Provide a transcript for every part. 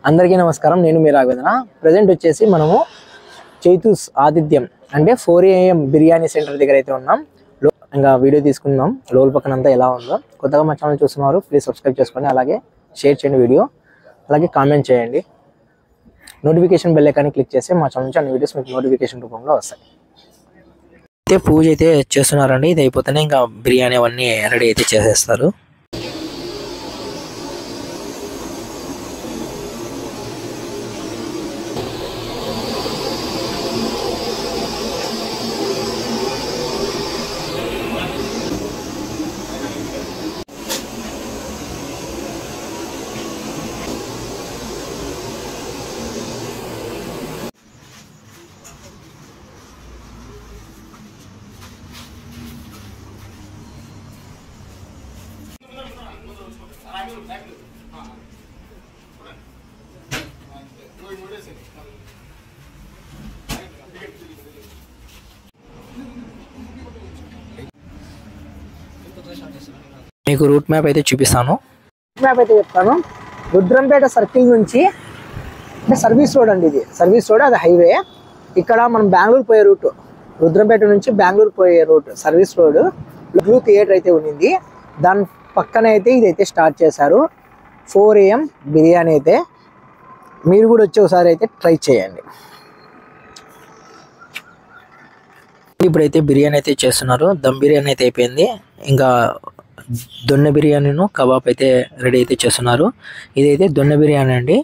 అందరికీ నమస్కారం. నేను మీ రాఘవేంద్ర. ప్రెజెంట్ వచ్చేసి మనము చైతూస్ ఆతిథ్యం అంటే 4 AM బిర్యానీ సెంటర్ దగ్గర అయితే ఉన్నాం. ఇంకా వీడియో తీసుకుందాం లోపల పక్కన అంతా ఎలా ఉందో. కొత్తగా మా ఛానల్ చూస్తున్నారు ప్లీజ్ సబ్స్క్రైబ్ చేసుకోండి, అలాగే షేర్ చేయండి వీడియో, అలాగే కామెంట్ చేయండి. నోటిఫికేషన్ బెల్ ఐకాన్ క్లిక్ చేస్తే మా ఛానల్ నుంచి అన్ని వీడియోస్ మీకు నోటిఫికేషన్ రూపంలో వస్తాయి. అయితే పూజ అయితే చేస్తున్నారండి. ఇది అయిపోతేనే ఇంకా బిర్యానీ అవన్నీ రెడీ అయితే చేసేస్తారు. మీకు రూట్ మ్యాప్ అయితే చూపిస్తాను. చెప్తాను. రుద్రంపేట సర్కిల్ నుంచి అంటే సర్వీస్ రోడ్ అండి, ఇది సర్వీస్ రోడ్, అది హైవే. ఇక్కడ మనం బెంగళూరు పోయే రూట్, రుద్రంపేట నుంచి బెంగళూరు పోయే route service road. Blue theatre అయితే ఉన్నింది, దాని పక్కన అయితే ఇదైతే స్టార్ట్ చేశారు 4 AM బిర్యానీ అయితే. మీరు కూడా వచ్చి ఒకసారి అయితే ట్రై చేయండి. ఇప్పుడైతే బిర్యానీ అయితే చేస్తున్నారు. దమ్ బిర్యానీ అయితే అయిపోయింది, ఇంకా దొన్నె బిర్యానీను కబాబ్ అయితే రెడీ అయితే చేస్తున్నారు. ఇదైతే దొన్నె బిర్యానీ అండి.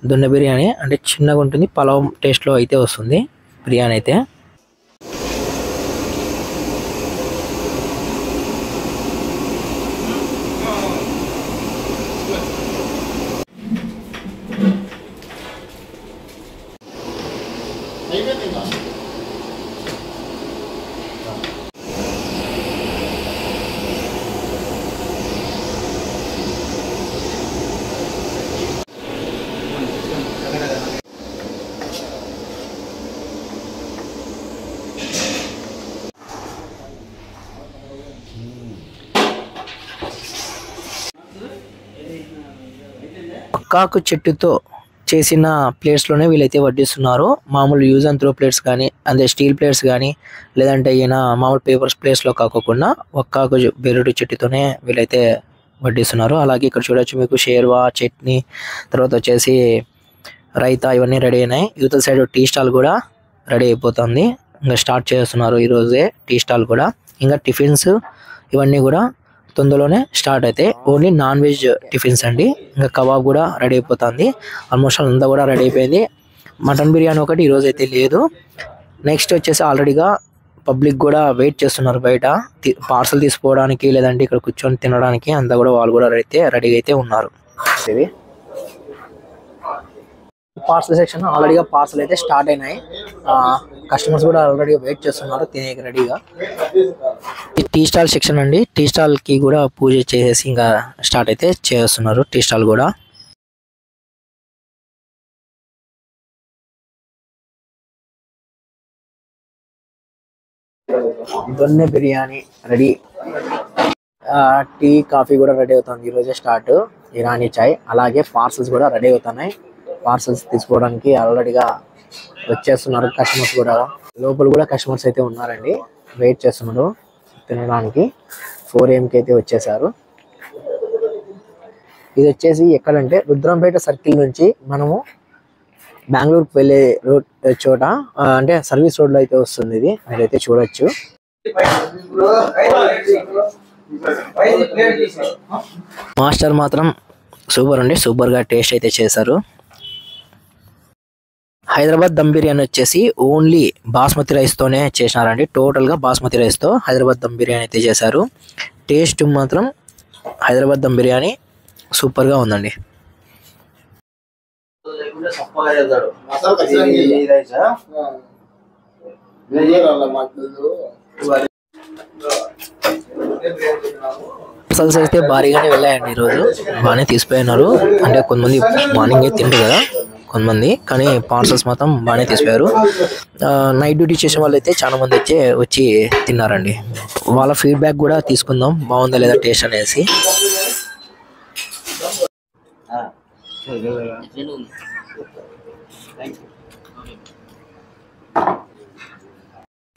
దొన్నె బిర్యానీ అంటే చిన్నగా ఉంటుంది, పలావ్ టేస్ట్లో అయితే వస్తుంది బిర్యానీ అయితే. పక్కాకు చెట్టుతో చేసిన ప్లేట్స్లోనే వీళ్ళైతే వడ్డిస్తున్నారు. మామూలు యూజ్ అండ్ త్రో ప్లేట్స్ కానీ, అదే స్టీల్ ప్లేట్స్ కానీ, లేదంటే ఈయన మామూలు పేపర్స్ ప్లేట్స్లో కాకుండా ఒక్కాకు బెరడు చెట్టుతోనే వీళ్ళైతే వడ్డిస్తున్నారు. అలాగే ఇక్కడ చూడొచ్చు మీకు షేర్వా, చట్నీ, తర్వాత వచ్చేసి రైతా ఇవన్నీ రెడీ అయినాయి. యువతల సైడ్ టీ స్టాల్ కూడా రెడీ అయిపోతుంది. ఇంకా స్టార్ట్ చేస్తున్నారు ఈరోజే టీ స్టాల్ కూడా. ఇంకా టిఫిన్స్ ఇవన్నీ కూడా తొందరలోనే స్టార్ట్ అయితే. ఓన్లీ నాన్ వెజ్ టిఫిన్స్ అండి. ఇంకా కబాబ్ కూడా రెడీ అయిపోతుంది. ఆల్మోస్ట్ అంతా కూడా రెడీ అయిపోయింది. మటన్ బిర్యానీ ఒకటి ఈరోజు అయితే లేదు. నెక్స్ట్ వచ్చేసి ఆల్రెడీగా పబ్లిక్ కూడా వెయిట్ చేస్తున్నారు బయట పార్సల్ తీసుకోవడానికి, లేదంటే ఇక్కడ కూర్చొని తినడానికి. అంతా కూడా వాళ్ళు కూడా రెడీ అయితే ఉన్నారు. ఇది పార్సల్ సెక్షన్, ఆల్రెడీగా పార్సల్ అయితే స్టార్ట్ అయినాయి. కస్టమర్స్ కూడా ఆల్రెడీ వెయిట్ చేస్తున్నారు తినేకి రెడీగా. ఈ టీ స్టాల్ సెక్షన్ అండి. టీ స్టాల్ కి కూడా పూజ చేసేసి ఇంకా స్టార్ట్ అయితే చేస్తున్నారు టీ స్టాల్ కూడా. దొన్నె బిర్యానీ రెడీ, టీ కాఫీ కూడా రెడీ అవుతుంది ఈరోజే స్టార్ట్. ఇరానీ చాయ్, అలాగే పార్సల్స్ కూడా రెడీ అవుతున్నాయి. పార్సల్స్ తీసుకోవడానికి ఆల్రెడీగా వచ్చేస్తున్నారు కస్టమర్స్ కూడా. లోపల కూడా కస్టమర్స్ అయితే ఉన్నారండి, వెయిట్ చేస్తున్నారు తినడానికి. 4 AM అయితే వచ్చేసారు. ఇది వచ్చేసి ఎక్కడంటే రుద్రంపేట సర్కిల్ నుంచి మనము బెంగళూరుకి వెళ్ళే రోడ్ చోట, అంటే సర్వీస్ రోడ్ లో అయితే వస్తుంది. ఇది మీరైతే చూడొచ్చు. మాస్టర్ మాత్రం సూపర్ అండి, సూపర్ గా టేస్ట్ అయితే చేశారు. హైదరాబాద్ దమ్ బిర్యానీ వచ్చేసి ఓన్లీ బాస్మతి రైస్ తోనే చేసినారండి. టోటల్ గా బాస్మతి రైస్ తో హైదరాబాద్ దమ్ బిర్యానీ అయితే చేశారు. టేస్ట్ మాత్రం హైదరాబాద్ దమ్ బిర్యానీ సూపర్ గా ఉందండి. పార్సల్స్ అయితే భారీగానే వెళ్ళాయండి ఈరోజు, బాగానే తీసిపోయినారు. అంటే కొంతమంది మార్నింగ్ తింటారు కదా కొంతమంది, కానీ పార్సల్స్ మాత్రం బాగానే తీసిపోయారు. నైట్ డ్యూటీ చేసిన వాళ్ళు అయితే చాలా మంది అయితే వచ్చి తిన్నారండి. వాళ్ళ ఫీడ్బ్యాక్ కూడా తీసుకుందాం, బాగుందా లేదా టేస్ట్ అనేసి.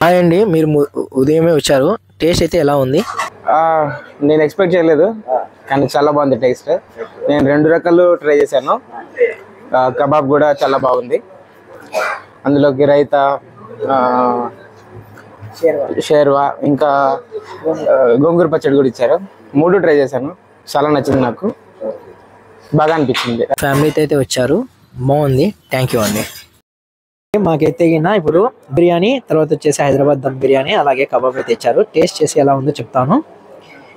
హాయ్ అండి, మీరు ఉదయమే వచ్చారు. టేస్ట్ అయితే ఎలా ఉంది? నేను ఎక్స్పెక్ట్ చేయలేదు, కానీ చాలా బాగుంది టేస్ట్. నేను 2 రకాలు ట్రై చేశాను. కబాబ్ కూడా చాలా బాగుంది. అందులోకి రైతా, షేర్వా, ఇంకా గోంగూర పచ్చడి కూడా ఇచ్చారు. 3 ట్రై చేశాను. చాలా నచ్చింది, నాకు బాగా అనిపించింది. ఫ్యామిలీతో అయితే వచ్చారు, బాగుంది. థ్యాంక్ యూ అండి. మాకైతే ఇప్పుడు బిర్యానీ, తర్వాత వచ్చేసి హైదరాబాద్ దమ్ బిర్యానీ, అలాగే కబాబ్ అయితే ఇచ్చారు. టేస్ట్ చేసి ఎలా ఉందో చెప్తాను.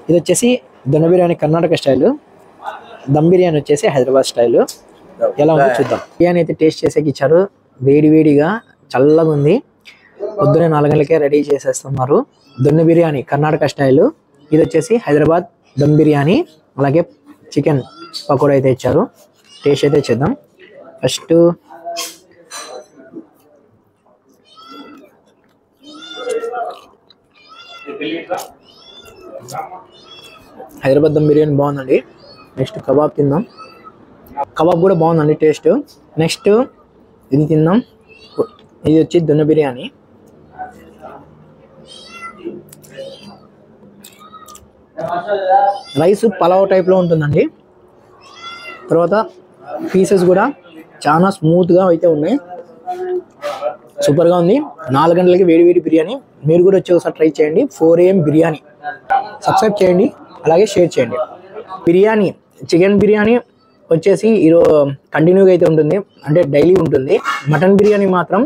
ఇది వచ్చేసి దొన్న బిర్యానీ కర్ణాటక స్టైలు, దమ్ బిర్యానీ వచ్చేసి హైదరాబాద్ స్టైలు. ఎలా ఉందో చూద్దాం. బిర్యానీ అయితే టేస్ట్ చేసేకి ఇచ్చారు. వేడివేడిగా చల్లగా ఉంది. పొద్దునే 4 గంటలకే రెడీ చేసేస్తున్నారు. దొన్న బిర్యానీ కర్ణాటక స్టైలు, ఇది వచ్చేసి హైదరాబాద్ దమ్ బిర్యానీ, అలాగే చికెన్ పకోడా అయితే ఇచ్చారు. టేస్ట్ అయితే చేద్దాం. ఫస్ట్ హైదరాబాద్ దమ్ బిర్యానీ బాగుందండి. నెక్స్ట్ కబాబ్ తిందాం. కబాబ్ కూడా బాగుందండి టేస్ట్. నెక్స్ట్ ఇది తిందాం. ఇది వచ్చి దొన్న బిర్యానీ. రైస్ పలావ్ టైప్లో ఉంటుందండి. తర్వాత పీసెస్ కూడా చాలా స్మూత్గా అయితే ఉన్నాయి. సూపర్గా ఉంది. 4 గంటలకి వేడి బిర్యానీ. మీరు కూడా వచ్చి ఒకసారి ట్రై చేయండి. 4 AM బిర్యానీ. సబ్స్క్రైబ్ చేయండి, అలాగే షేర్ చేయండి. బిర్యానీ, చికెన్ బిర్యానీ వచ్చేసి ఈరోజు కంటిన్యూగా అయితే ఉంటుంది, అంటే డైలీ ఉంటుంది. మటన్ బిర్యానీ మాత్రం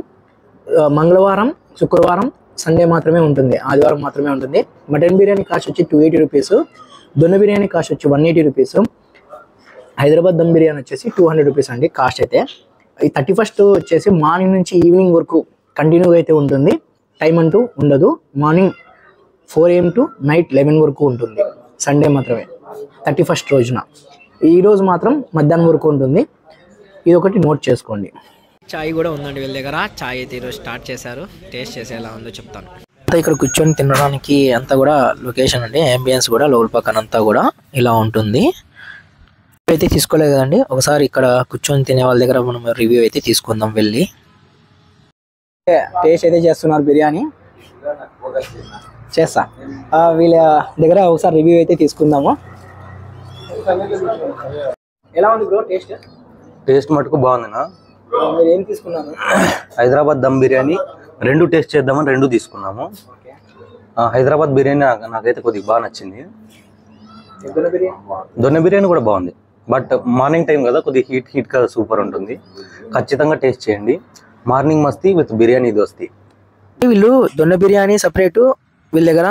మంగళవారం, శుక్రవారం, సండే మాత్రమే ఉంటుంది, ఆదివారం మాత్రమే ఉంటుంది. మటన్ బిర్యానీ కాస్ట్ వచ్చి 280 రూపీస్, దొన్న బిర్యానీ కాస్ట్ వచ్చి 180 రూపీస్, హైదరాబాద్ దమ్ బిర్యానీ వచ్చేసి 200 రూపీస్ అండి కాస్ట్ అయితే. ఈ 31st వచ్చేసి మార్నింగ్ నుంచి ఈవినింగ్ వరకు కంటిన్యూగా అయితే ఉంటుంది. టైం అంటూ ఉండదు. మార్నింగ్ 4 AM టు నైట్ 11 వరకు ఉంటుంది. సండే మాత్రమే 31st రోజున. ఈరోజు మాత్రం మధ్యాహ్నం వరకు ఉంటుంది. ఇది ఒకటి నోట్ చేసుకోండి. చాయ్ కూడా ఉందండి వీళ్ళ దగ్గర. చాయ్ అయితే ఈరోజు స్టార్ట్ చేశారు. టేస్ట్ చేసి ఎలా ఉందో చెప్తాను. ఇక్కడ కూర్చొని తినడానికి అంతా కూడా లొకేషన్ అండి, అంబియన్స్ కూడా లోపల పక్కన అంతా కూడా ఇలా ఉంటుంది. అయితే తీసుకోలేదు కదండి, ఒకసారి ఇక్కడ కూర్చొని తినే వాళ్ళ దగ్గర మనం రివ్యూ అయితే తీసుకుందాం వెళ్ళి. టేస్ట్ అయితే చేస్తున్నారు బిర్యానీ. చేస్తా వీళ్ళ దగ్గర ఒకసారి రివ్యూ అయితే తీసుకుందాము. ఎలా ఉంది బ్రో టేస్ట్? టేస్ట్ మటుకు బాగుందినా. మీరు ఏం తీసుకున్నాను? హైదరాబాద్ దమ్ బిర్యానీ 2 టేస్ట్ చేద్దామని 2 తీసుకున్నాము. హైదరాబాద్ బిర్యానీ నాకైతే కొద్దిగా బాగా నచ్చింది. దొన్న బిర్యానీ కూడా బాగుంది, బట్ మార్నింగ్ టైం కదా, కొద్దిగా హీట్ కదా, సూపర్ ఉంటుంది. ఖచ్చితంగా టేస్ట్ చేయండి. మార్నింగ్ మస్తీ విత్ బిర్యానీ దోస్తి. వీళ్ళు దొన్న బిర్యానీ సపరేటు, వీళ్ళ దగ్గర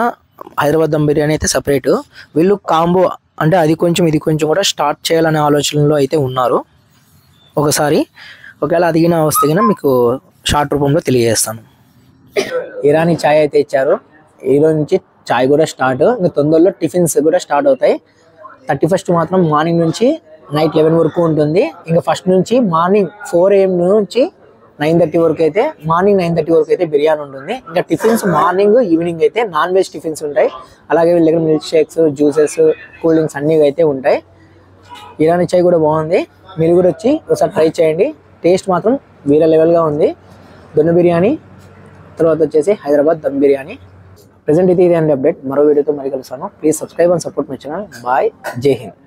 హైదరాబాద్ దమ్ బిర్యానీ అయితే సపరేటు. వీళ్ళు కాంబో అంటే అది కొంచెం ఇది కొంచెం కూడా స్టార్ట్ చేయాలనే ఆలోచనలో అయితే ఉన్నారు. ఒకవేళ అదిగిన వస్తే కన్నా మీకు షార్ట్ రూపంలో తెలియజేస్తాను. ఇరానీ చాయ్ అయితే ఇచ్చారు. ఈరోజు నుంచి చాయ్ కూడా స్టార్ట్. ఇంకా తొందరలో టిఫిన్స్ కూడా స్టార్ట్ అవుతాయి. 31st మాత్రం మార్నింగ్ నుంచి నైట్ 11 వరకు ఉంటుంది. ఇంకా ఫస్ట్ నుంచి మార్నింగ్ 4 AM నుంచి 9:30 వరకు అయితే, మార్నింగ్ 9:30 వరకు అయితే బిర్యానీ ఉంటుంది. ఇంకా టిఫిన్స్ మార్నింగ్ ఈవినింగ్ అయితే నాన్ వెజ్ టిఫిన్స్ ఉంటాయి. అలాగే వీళ్ళ దగ్గర milk shakes, juices, cool drinks అన్నీ అయితే ఉంటాయి. ఇరానీ చాయ్ కూడా బాగుంది. మీరు కూడా వచ్చి ఒకసారి ట్రై చేయండి. టేస్ట్ మాత్రం వేరే లెవెల్గా ఉంది. దొన్న బిర్యానీ, తర్వాత వచ్చేసి హైదరాబాద్ దమ్ బిర్యానీ. ప్రెజెంట్ అయితే ఇదే అండి అప్డేట్. మరో వీడియోతో మరి కలుస్తాను. Please subscribe and support my channel. Bye, Jai Hind.